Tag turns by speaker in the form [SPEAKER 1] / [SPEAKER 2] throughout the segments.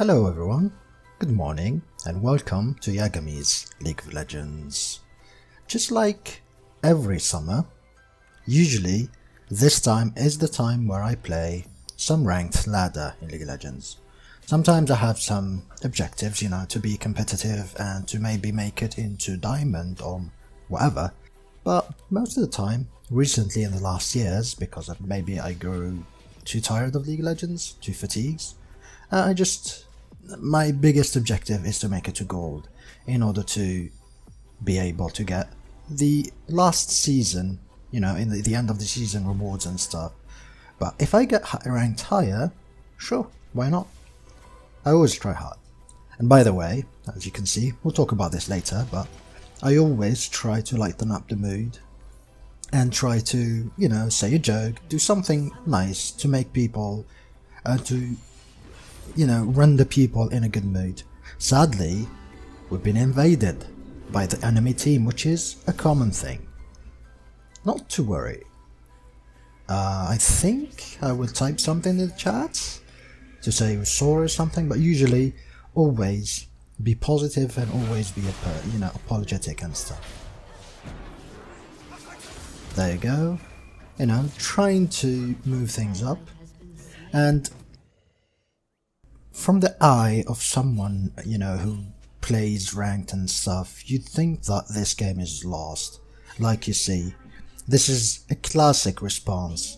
[SPEAKER 1] Hello everyone, good morning and welcome to YagamiZ League of Legends. Just like every summer, usually this time is the time where I play some ranked ladder in League of Legends. Sometimes I have some objectives, to be competitive and to maybe make it into diamond or whatever, but most of the time, recently in the last years, because maybe I grew too tired of League of Legends, too fatigued, my biggest objective is to make it to gold in order to be able to get the last season, in the end of the season rewards and stuff. But if I get ranked higher, sure, why not? I always try hard. And by the way, as you can see, we'll talk about this later, but I always try to lighten up the mood and try to, say a joke, do something nice to make people, run the people in a good mood. Sadly, we've been invaded by the enemy team, which is a common thing. Not to worry. I think I will type something in the chat to say we're sorry or something, but usually always be positive and always be apologetic and stuff. There you go. Trying to move things up. And from the eye of someone, who plays ranked and stuff, you'd think that this game is lost. Like you see, this is a classic response,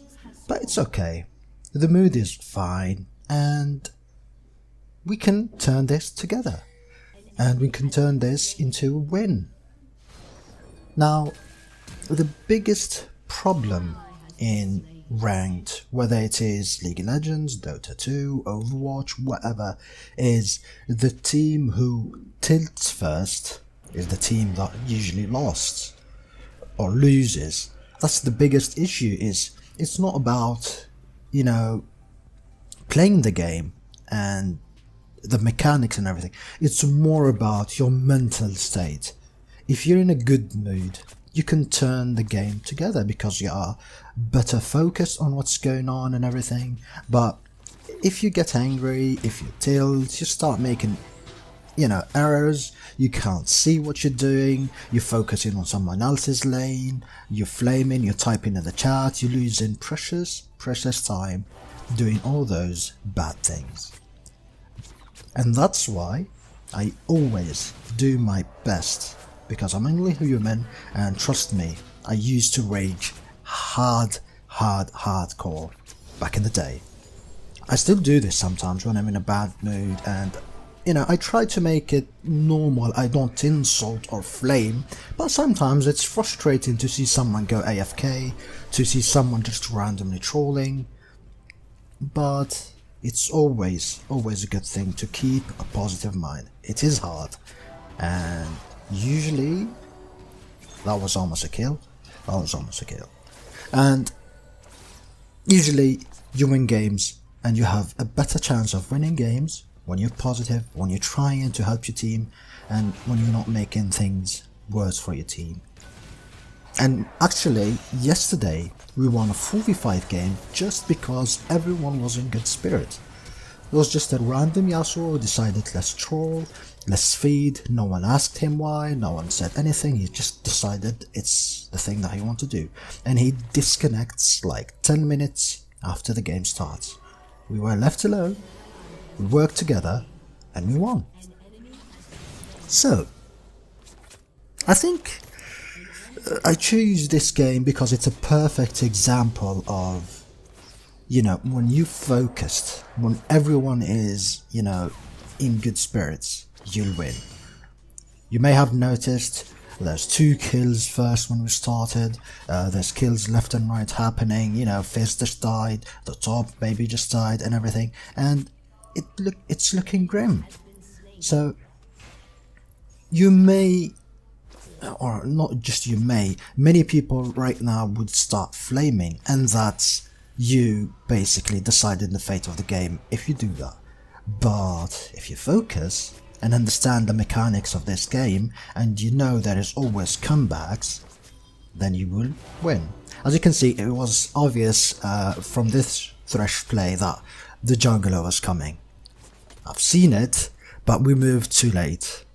[SPEAKER 1] but it's okay. The mood is fine, and we can turn this together. And we can turn this into a win. Now, the biggest problem in ranked, whether it is League of Legends, Dota 2, Overwatch, whatever, is the team who tilts first is the team that usually lost or loses. That's the biggest issue. It's not about playing the game and the mechanics and everything. It's more about your mental state. If you're in a good mood, you can turn the game together because you are better focused on what's going on and everything. But if you get angry, if you tilt, you start making errors, you can't see what you're doing, you're focusing on someone else's lane, you're flaming, you're typing in the chat, you're losing precious time doing all those bad things. And that's why I always do my best, because I'm only human, and trust me, I used to rage hardcore back in the day. I still do this sometimes when I'm in a bad mood, and I try to make it normal. I don't insult or flame, but sometimes it's frustrating to see someone go AFK, to see someone just randomly trolling. But it's always a good thing to keep a positive mind. It is hard, and usually that was almost a kill. And usually you win games, and you have a better chance of winning games when you're positive, when you're trying to help your team, and when you're not making things worse for your team. And actually, yesterday we won a 4v5 game just because everyone was in good spirit. It was just a random Yasuo who decided let's troll, let's feed, no one asked him why, no one said anything, he just decided it's the thing that he wanted to do. And he disconnects like 10 minutes after the game starts. We were left alone, we worked together, and we won. So, I think I choose this game because it's a perfect example of when you focused, when everyone is, in good spirits, you'll win. You may have noticed there's 2 kills first when we started, there's kills left and right happening, Fizz just died, the top baby just died and everything, and it's looking grim. So, you may, or not just you may, many people right now would start flaming, and that's you basically deciding the fate of the game if you do that. But if you focus and understand the mechanics of this game, and there is always comebacks, then you will win. As you can see, it was obvious from this Thresh play that the jungler was coming. I've seen it, but we moved too late.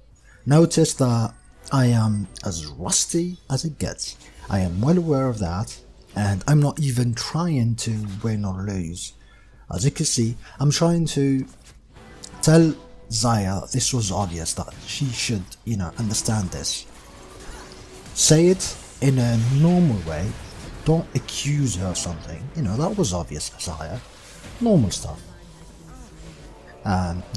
[SPEAKER 1] Notice that I am as rusty as it gets. I am well aware of that, and I'm not even trying to win or lose. As you can see, I'm trying to tell Xayah this was obvious, that she should, understand this. Say it in a normal way. Don't accuse her of something. That was obvious, Xayah. Normal stuff.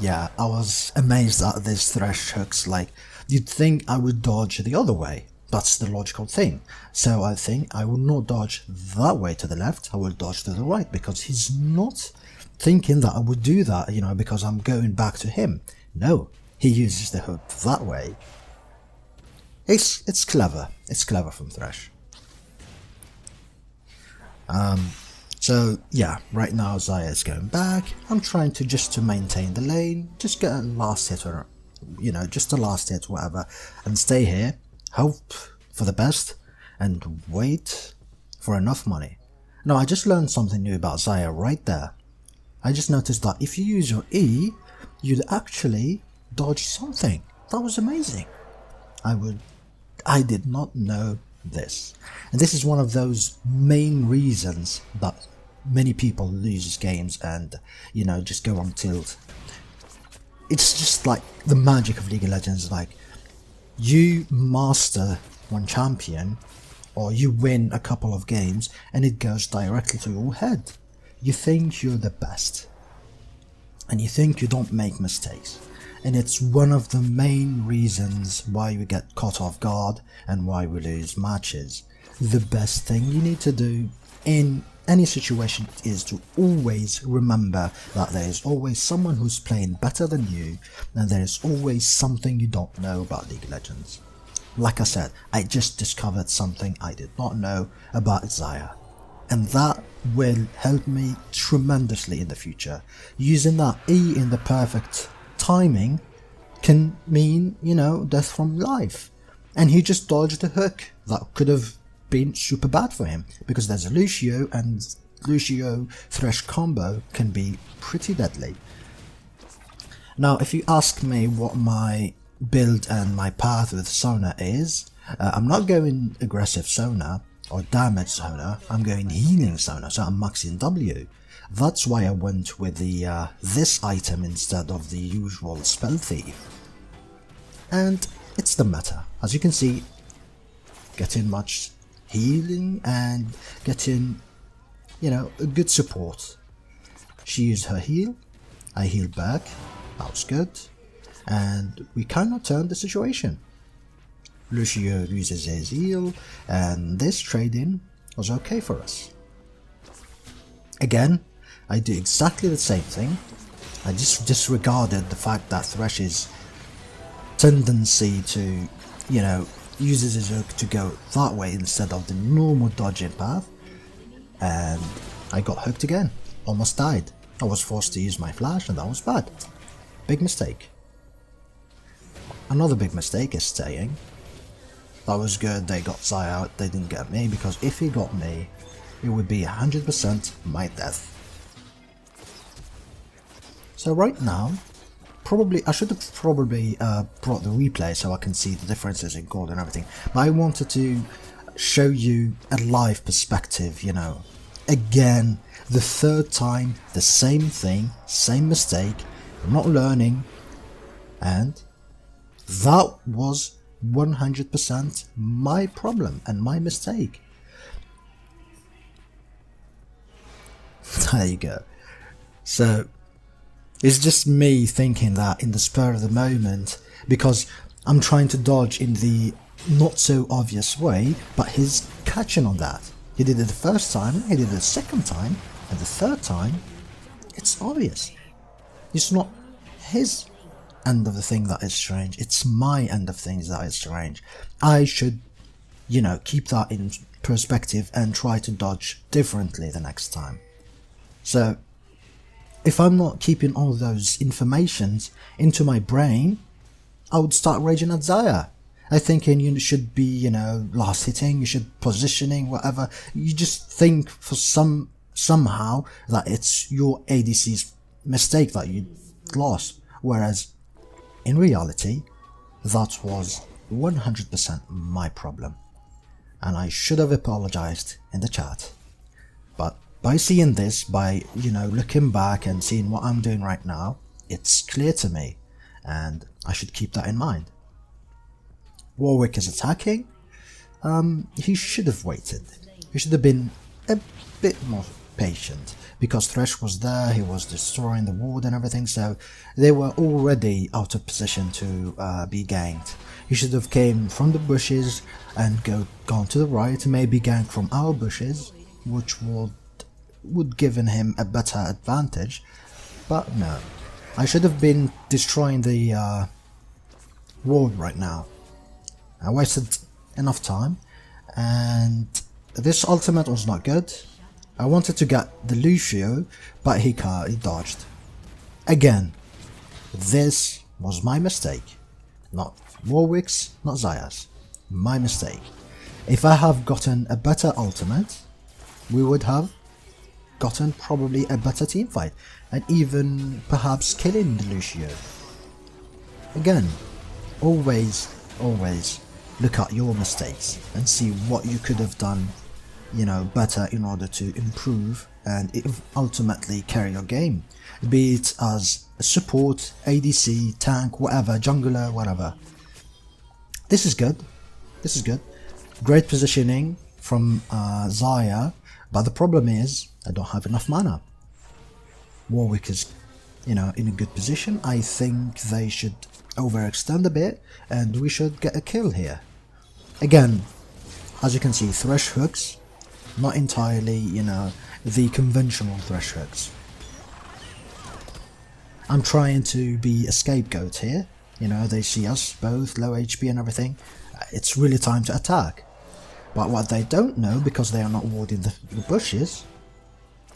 [SPEAKER 1] Yeah, I was amazed at this thresh hooks. Like, you'd think I would dodge the other way. That's the logical thing. So I think I will not dodge that way to the left, I will dodge to the right, because he's not thinking that I would do that, because I'm going back to him. No, he uses the hook that way. It's clever. It's clever from Thresh. So yeah, right now Xayah is going back. I'm trying to just to maintain the lane, just get a last hit, or just a last hit, whatever, and stay here, hope for the best, and wait for enough money. Now, I just learned something new about Xayah right there. I just noticed that if you use your E, you'd actually dodge something. That was amazing. I did not know this. And this is one of those main reasons that many people lose games and, just go on tilt. It's just like the magic of League of Legends. Like, you master one champion, or you win a couple of games, and it goes directly to your head. You think you're the best, and you think you don't make mistakes, and it's one of the main reasons why we get caught off guard and why we lose matches. The best thing you need to do in any situation is to always remember that there is always someone who's playing better than you, and there is always something you don't know about League of Legends. Like I said, I just discovered something I did not know about Xayah, and that will help me tremendously in the future. Using that E in the perfect timing can mean, death from life. And he just dodged a hook that could have been super bad for him, because there's a Lucio, and Lucio Thresh combo can be pretty deadly. Now, if you ask me what my build and my path with Sona is, I'm not going aggressive Sona or damage Sona, I'm going healing Sona, so I'm maxing W. That's why I went with the this item instead of the usual Spell Thief. And it's the meta. As you can see, getting much healing and getting, a good support. She used her heal, I healed back, that was good, and we kind of turned the situation. Lucio uses his heal, and this trade-in was okay for us. Again, I do exactly the same thing. I just disregarded the fact that Thresh's tendency to, uses his hook to go that way instead of the normal dodging path, and I got hooked again. Almost died. I was forced to use my flash, and that was bad. Big mistake. Another big mistake is staying. That was good, they got Xayah out, they didn't get me, because if he got me, it would be 100% my death. So right now, I should have probably brought the replay so I can see the differences in gold and everything, but I wanted to show you a live perspective, Again, the third time, the same thing, same mistake, I'm not learning, and that was 100% my problem and my mistake. There you go. So it's just me thinking that in the spur of the moment, because I'm trying to dodge in the not so obvious way, but he's catching on that. He did it the first time, he did it the second time, and the third time, it's obvious. It's not his end of the thing that is strange, it's my end of things that is strange. I should, keep that in perspective and try to dodge differently the next time. So, if I'm not keeping all those informations into my brain, I would start raging at Xayah. I'm thinking you should be, last hitting, you should positioning, whatever. You just think for somehow that it's your ADC's mistake that you lost. whereas in reality that was 100% my problem, and I should have apologized in the chat. But by seeing this, by looking back and seeing what I'm doing right now, it's clear to me, and I should keep that in mind. Warwick is attacking. He should have waited. He should have been a bit more patient, because Thresh was there, he was destroying the ward and everything, so they were already out of position to be ganked. He should have came from the bushes and gone to the right, maybe ganked from our bushes, which would given him a better advantage, but no. I should have been destroying the ward right now. I wasted enough time, and this ultimate was not good. I wanted to get the Lucio, but he dodged. Again, this was my mistake. Not Warwick's, not Xayah's. My mistake. If I have gotten a better ultimate, we would have gotten probably a better team fight, and even perhaps killing the Lucio. Again, always look at your mistakes and see what you could have done better in order to improve and ultimately carry your game, be it as a support, ADC, tank, whatever, jungler, whatever. This is good. This is good. Great positioning from Xayah, but the problem is I don't have enough mana. Warwick is in a good position. I think they should overextend a bit and we should get a kill here. Again, as you can see, Thresh hooks, not entirely, the conventional Thresh hooks. I'm trying to be a scapegoat here. They see us both low HP and everything. It's really time to attack. But what they don't know, because they are not warding the bushes,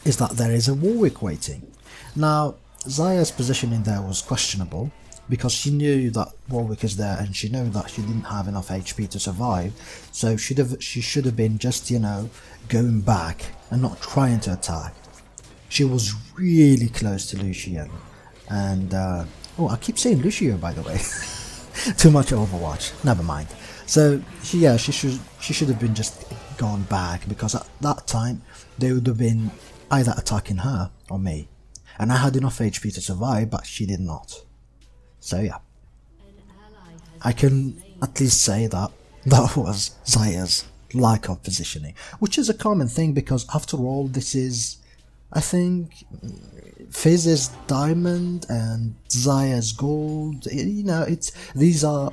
[SPEAKER 1] is that there is a Warwick waiting. Now, Xayah's positioning there was questionable, because she knew that Warwick is there and she knew that she didn't have enough HP to survive, so she should have been just, going back and not trying to attack. She was really close to Lucian, and oh, I keep saying Lucio, by the way. Too much Overwatch, never mind. So she should have been just gone back, because at that time they would have been either attacking her or me, and I had enough HP to survive, but she did not. So yeah, I can at least say that was Xayah's lack of positioning, which is a common thing, because after all, this is, I think, Fizz is diamond and Xayah's gold. These are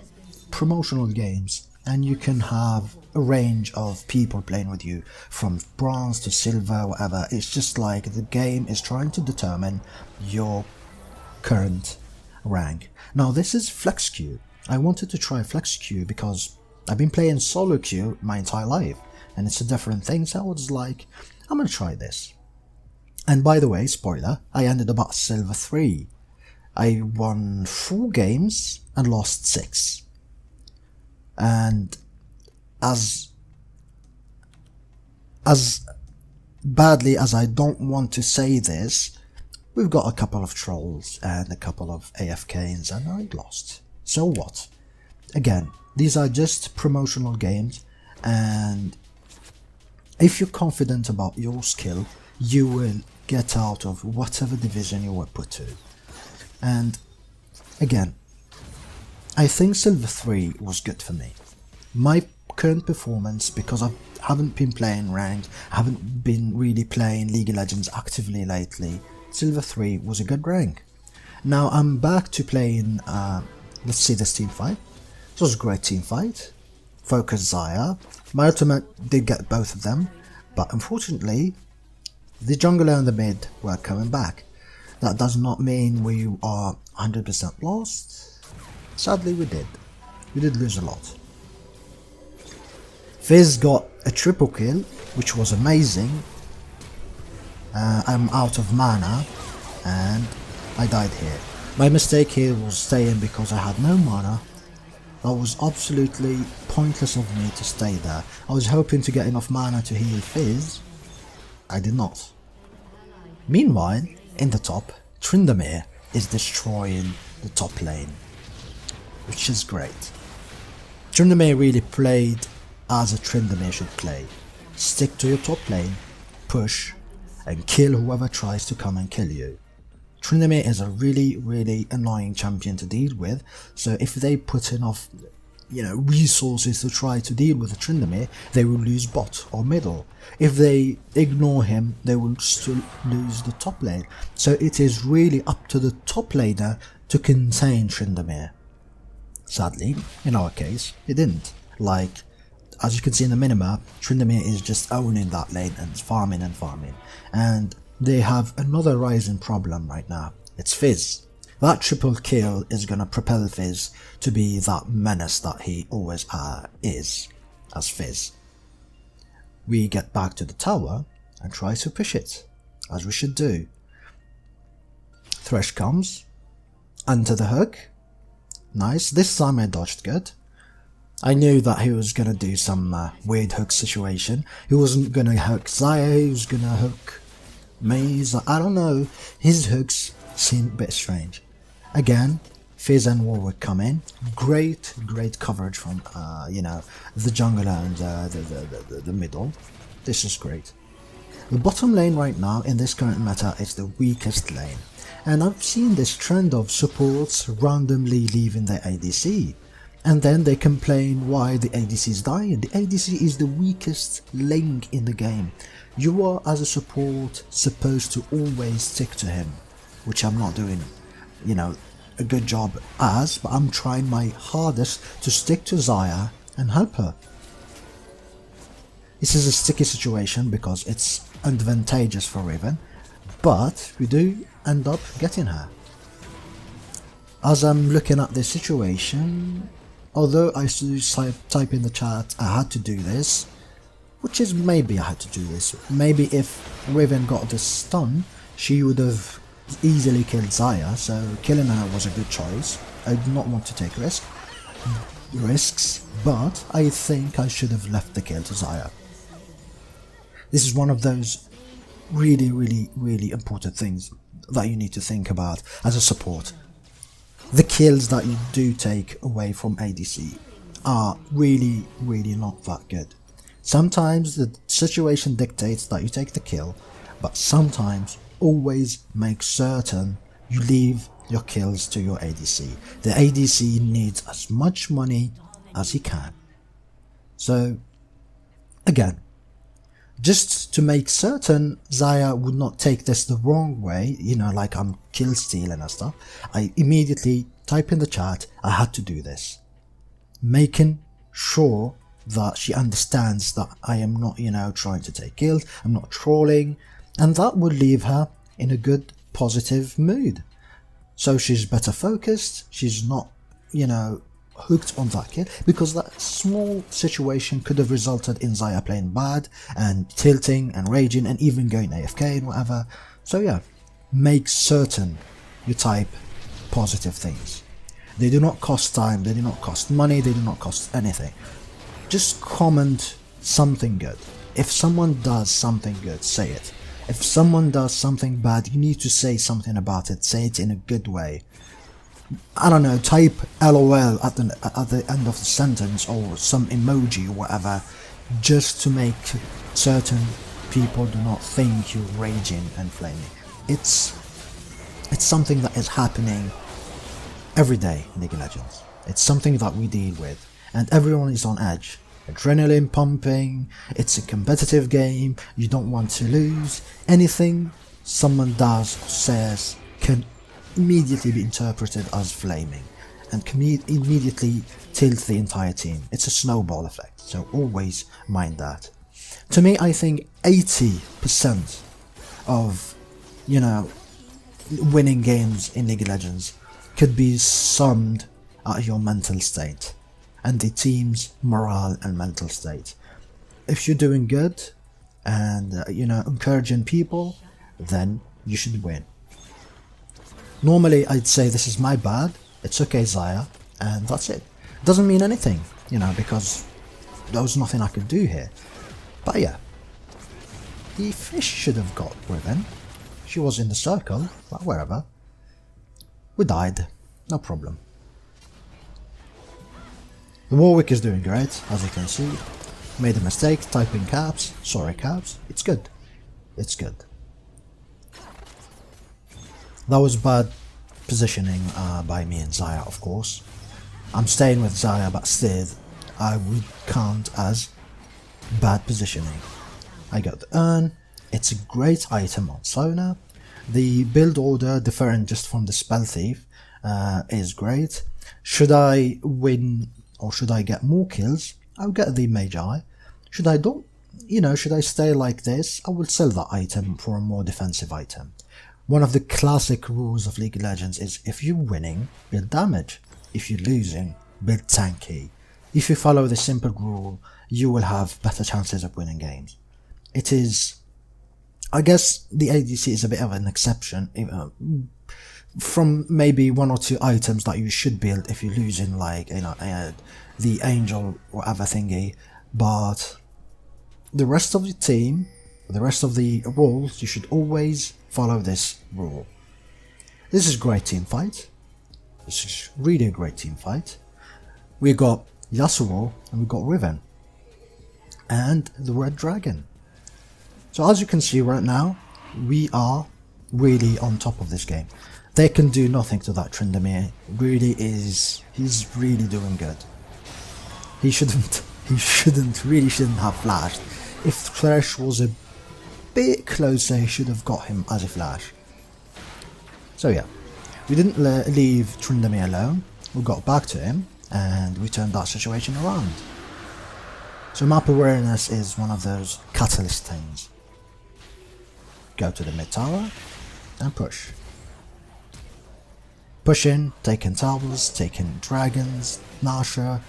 [SPEAKER 1] promotional games, and you can have a range of people playing with you, from bronze to silver, whatever. It's just like the game is trying to determine your current rank. Now this is flex queue. I wanted to try flex queue because I've been playing solo queue my entire life, and it's a different thing, so I was like, I'm gonna try this. And by the way, spoiler, I ended up at silver 3. I won 4 games and lost 6. And as badly as I don't want to say this, we've got a couple of trolls and a couple of AFKs, and I lost. So what? Again, these are just promotional games, and if you're confident about your skill, you will get out of whatever division you were put to. And again, I think silver 3 was good for me. My current performance, because I haven't been playing ranked, I haven't been really playing League of Legends actively lately, silver 3 was a good rank. Now I'm back to playing, let's see this team fight. This was a great team fight. Focus Xayah. My ultimate did get both of them, but unfortunately the jungler and the mid were coming back. That does not mean we are 100% lost. Sadly we did. We did lose a lot. Fizz got a triple kill, which was amazing. I'm out of mana and I died here. My mistake here was staying because I had no mana. That was absolutely pointless of me to stay there. I was hoping to get enough mana to heal Fizz. I did not. Meanwhile, in the top, Tryndamere is destroying the top lane, which is great. Tryndamere really played as a Tryndamere should play. Stick to your top lane, push, and kill whoever tries to come and kill you. Tryndamere is a really annoying champion to deal with, so if they put enough resources to try to deal with the Tryndamere, they will lose bot or middle. If they ignore him, they will still lose the top lane. So it is really up to the top laner to contain Tryndamere. Sadly, in our case, it didn't. Like, as you can see in the minimap, Tryndamere is just owning that lane and farming and farming. And they have another rising problem right now. It's Fizz. That triple kill is gonna propel Fizz to be that menace that he always is as Fizz. We get back to the tower and try to push it, as we should do. Thresh comes, under the hook. Nice, this time I dodged good. I knew that he was gonna do some weird hook situation. He wasn't gonna hook Xayah, he was gonna hook Maze, I don't know. His hooks seem a bit strange. Again, Fizz and Warwick come in. Great coverage from the jungler and the middle. This is great. The bottom lane right now in this current meta is the weakest lane, and I've seen this trend of supports randomly leaving their ADC, and then they complain why the ADC is dying. The ADC is the weakest link in the game. You are, as a support, supposed to always stick to him, which I'm not doing a good job as, but I'm trying my hardest to stick to Xayah and help her. This is a sticky situation because it's advantageous for Riven, but we do end up getting her. As I'm looking at this situation, although I should type in the chat I had to do this, which is maybe I had to do this, maybe if Riven got the stun, she would have easily killed Xayah, so killing her was a good choice. I do not want to take risks, but I think I should have left the kill to Xayah. This is one of those really important things that you need to think about as a support. The kills that you do take away from ADC are really not that good. Sometimes the situation dictates that you take the kill, but sometimes always make certain you leave your kills to your ADC. The ADC needs as much money as he can. So again, just to make certain Xayah would not take this the wrong way, like I'm kill stealing and stuff, I immediately type in the chat I had to do this, making sure that she understands that I am not trying to take kills, I'm not trolling, and that would leave her in a good positive mood. So she's better focused, she's not hooked on that kill, because that small situation could have resulted in Xayah playing bad and tilting and raging and even going AFK and whatever. So yeah, make certain you type positive things. They do not cost time, they do not cost money, they do not cost anything. Just comment something good. If someone does something good, say it. If someone does something bad, you need to say something about it. Say it in a good way. I don't know, type LOL at the end of the sentence or some emoji or whatever, just to make certain people do not think you're raging and flaming. It's something that is happening every day in League of Legends. It's something that we deal with, and everyone is on edge. Adrenaline pumping, it's a competitive game, you don't want to lose. Anything someone does or says can immediately be interpreted as flaming and can immediately tilt the entire team. It's a snowball effect, so always mind that. To me, I think 80% of winning games in League of Legends could be summed at your mental state and the team's morale and mental state. If you're doing good and encouraging people, then you should win. Normally I'd say this is my bad, it's okay Xayah, and that's it. Doesn't mean anything, because there was nothing I could do here. But yeah, the fish should have got Riven. She was in the circle, but wherever. We died. no problem. The Warwick is doing great, as you can see. Made a mistake, typing caps, sorry caps, it's good. It's good. That was bad positioning by me and Zaya, of course. I'm staying with Zaya, but still, I would count as bad positioning. I got the urn, it's a great item on Sona. The build order, different just from the Spell Thief, is great. Should I win or should I get more kills, I'll get the Magi. Should I don't, should I stay like this, I will sell that item for a more defensive item. One of the classic rules of League of Legends is if you're winning, build damage. If you're losing, build tanky. If you follow the simple rule, you will have better chances of winning games. It is, I guess the ADC is a bit of an exception, from maybe one or two items that you should build if you're losing, like the angel or other thingy, but the rest of the team, the rest of the rules, you should always follow this rule. This is a great team fight. This is really a great team fight. We got Yasuo and we got Riven and the Red Dragon. So as you can see right now, we are really on top of this game. They can do nothing to that Tryndamere. He's really doing good. He really shouldn't have flashed. If Thresh was a bit closer, he should have got him as a flash. So yeah, we didn't leave Tryndamere alone. We got back to him and we turned that situation around. So map awareness is one of those catalyst things. Go to the mid tower and push. Push in, taking towers, taking dragons, Nasha,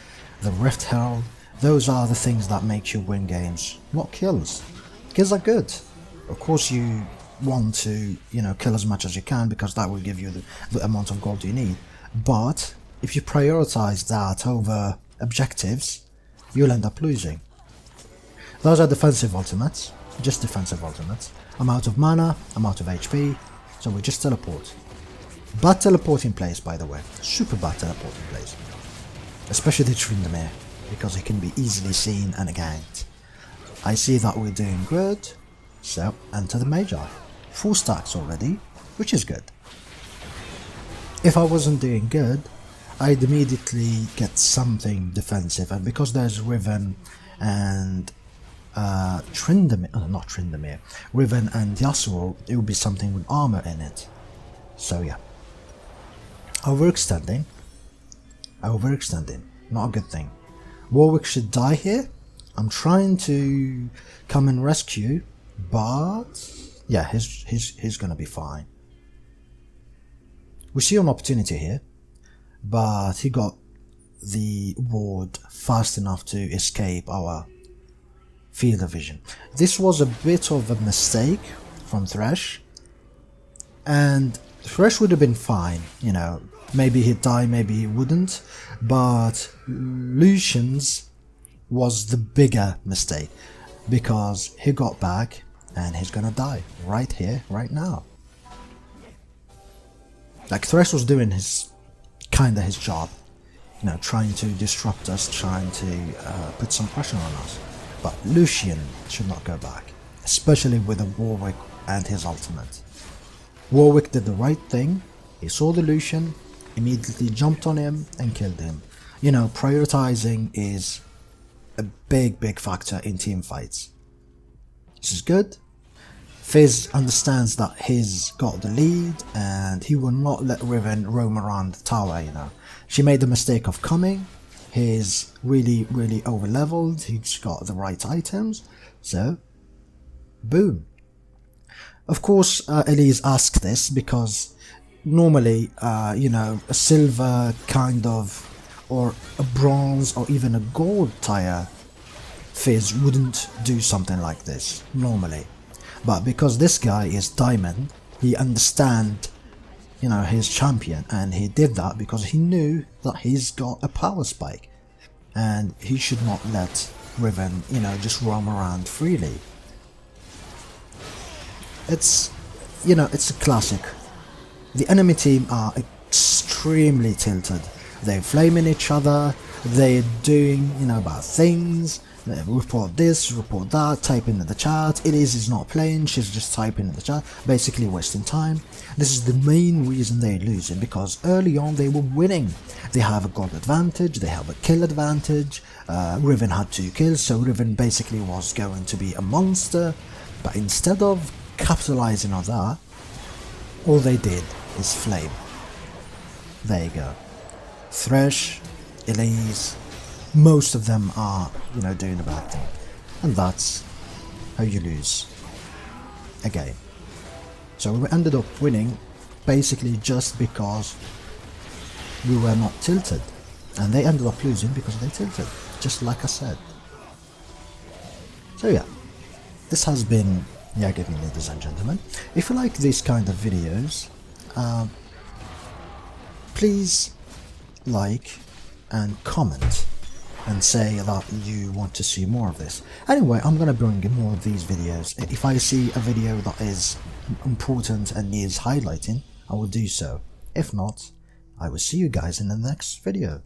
[SPEAKER 1] the Rift Herald. Those are the things that make you win games, not kills. Kills are good. Of course you want to, kill as much as you can because that will give you the amount of gold you need. But if you prioritize that over objectives, you'll end up losing. Those are defensive ultimates, just defensive ultimates. I'm out of mana, I'm out of HP, so we just teleport. Bad teleporting place, by the way, super bad teleporting place. Especially the Tryndamere, because it can be easily seen and ganked. I see that we're doing good, so enter the Magi. 4 stacks already, which is good. If I wasn't doing good, I'd immediately get something defensive, and because there's Riven and Tryndamere, Riven and Yasuo, it would be something with armor in it. So yeah. Overextending, not a good thing. Warwick should die here. I'm trying to come and rescue, but yeah, he's gonna be fine. We see an opportunity here, but he got the ward fast enough to escape our field of vision. This was a bit of a mistake from Thresh, and Thresh would have been fine, maybe he'd die, maybe he wouldn't, but Lucian's was the bigger mistake, because he got back and he's gonna die right here, right now. Like, Thresh was doing his job, trying to disrupt us, trying to put some pressure on us. But Lucian should not go back, especially with a Warwick and his ultimate. Warwick did the right thing. He saw the Lucian, immediately jumped on him and killed him. Prioritizing is a big factor in team fights. This is good. Fizz understands that he's got the lead and he will not let Riven roam around the tower, She made the mistake of coming. He's really over leveled. He's got the right items. So, boom. Of course, Elise asked this because normally, a silver kind of, or a bronze or even a gold tier Fizz wouldn't do something like this, normally. But because this guy is diamond, he understands, his champion, and he did that because he knew that he's got a power spike. And he should not let Riven, just roam around freely. It's a classic. The enemy team are extremely extremely tilted. They're flaming each other, they're doing, bad things. They report this, report that, type in the chat. It is not playing, she's just typing in the chat, basically wasting time. This is the main reason they're losing, because early on they were winning. They have a gold advantage, they have a kill advantage. Riven had 2 kills, so Riven basically was going to be a monster, but instead of capitalizing on that, all they did is flame. There you go. Thresh, Elise, most of them are, doing the bad thing. And that's how you lose a game. So we ended up winning basically just because we were not tilted. And they ended up losing because they tilted, just like I said. So yeah, this has been YagamiZ, ladies and gentlemen. If you like these kind of videos, please like and comment and say that you want to see more of this. Anyway, I'm gonna bring in more of these videos. If I see a video that is important and needs highlighting, I will do so. If not, I will see you guys in the next video.